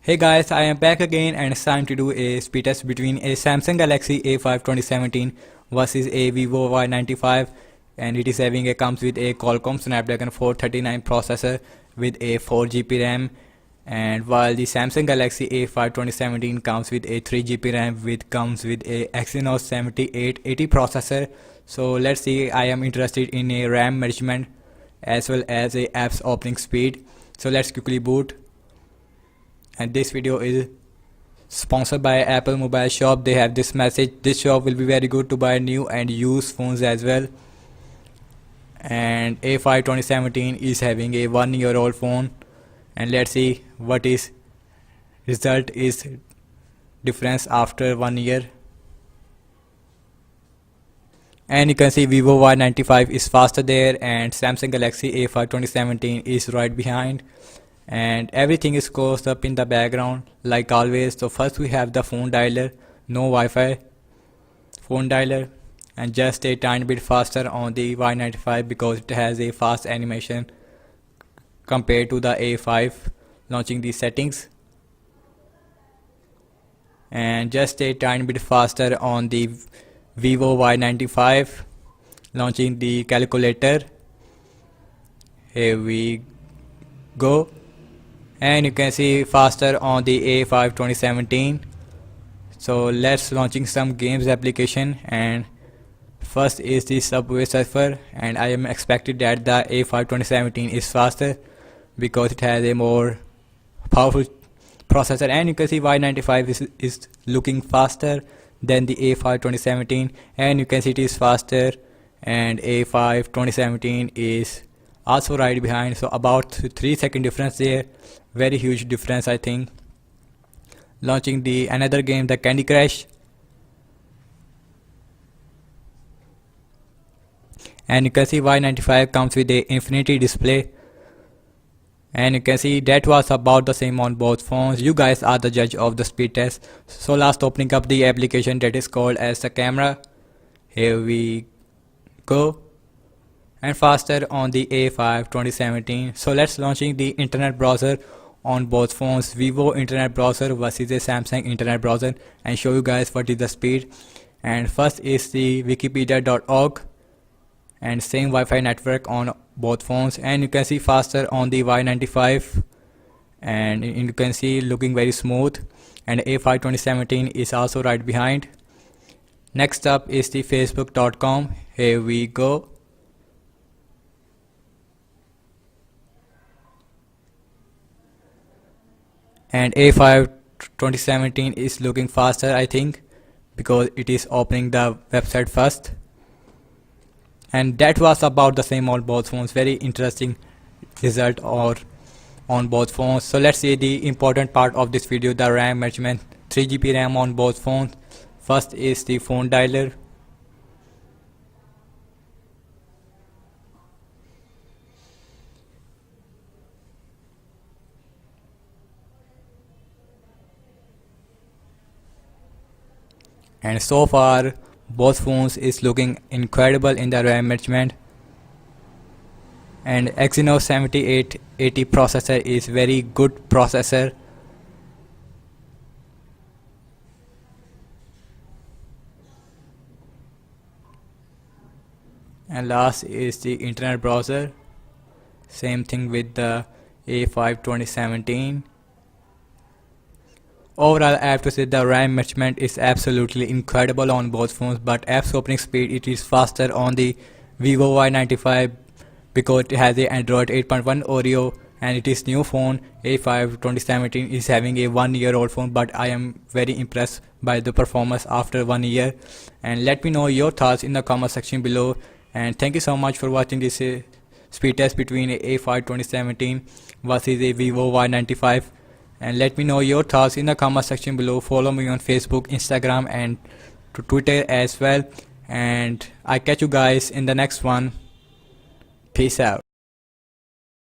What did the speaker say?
Hey guys, I am back again and it's time to do a speed test between a Samsung Galaxy A5 2017 versus a Vivo Y95, and it is comes with a Qualcomm Snapdragon 439 processor with a 4GB RAM, and while the Samsung Galaxy A5 2017 comes with a 3GB RAM comes with a Exynos 7880 processor. So let's see, I am interested in a RAM measurement as well as a app's opening speed. So let's quickly boot. And this video is sponsored by Apple Mobile Shop. They have this message: this shop will be very good to buy new and used phones as well. And A5 2017 is having a 1-year-old phone, and let's see what is result is difference after 1 year. And you can see Vivo Y95 is faster there, and Samsung Galaxy A5 2017 is right behind, and everything is closed up in the background like always. So first we have the phone dialer, no Wi-Fi phone dialer, and just a tiny bit faster on the Y95 because it has a fast animation compared to the A5. Launching the settings, and just a tiny bit faster on the Vivo Y95. Launching the calculator, here we go, and you can see faster on the A5 2017. So let's launching some games application, and first is the Subway Surfer, and I am expected that the A5 2017 is faster because it has a more powerful processor, and you can see Y95 is looking faster than the A5 2017, and you can see it is faster, and A5 2017 is also right behind. So about 3-second difference there, very huge difference I think. Launching the another game, the Candy Crush, and you can see Y95 comes with a infinity display, and you can see that was about the same on both phones. You guys are the judge of the speed test. So last, opening up the application that is called as the camera, here we go, and faster on the A5 2017. So let's launching the internet browser on both phones, Vivo internet browser versus a Samsung internet browser, and show you guys what is the speed. And first is the wikipedia.org, and same Wi-Fi network on both phones, and you can see faster on the Y95, and you can see looking very smooth, and A5 2017 is also right behind. Next up is the facebook.com, here we go, and A5 2017 is looking faster I think because it is opening the website first. And that was about the same on both phones. Very interesting result or on both phones. So let's see the important part of this video, the RAM measurement. 3GB RAM on both phones. First is the phone dialer, and so far both phones is looking incredible in the RAM management, and Exynos 7880 processor is very good processor. And last is the internet browser, same thing with the A5 2017. Overall, I have to say the RAM management is absolutely incredible on both phones, but app's opening speed, it is faster on the Vivo Y95 because it has a Android 8.1 Oreo, and it is new phone. A5 2017 is having a 1-year-old phone, but I am very impressed by the performance after 1 year. And let me know your thoughts in the comment section below, and thank you so much for watching this speed test between A5 2017 versus a Vivo Y95. And let me know your thoughts in the comment section below. Follow me on Facebook, Instagram, and to Twitter as well. And I catch you guys in the next one. Peace out.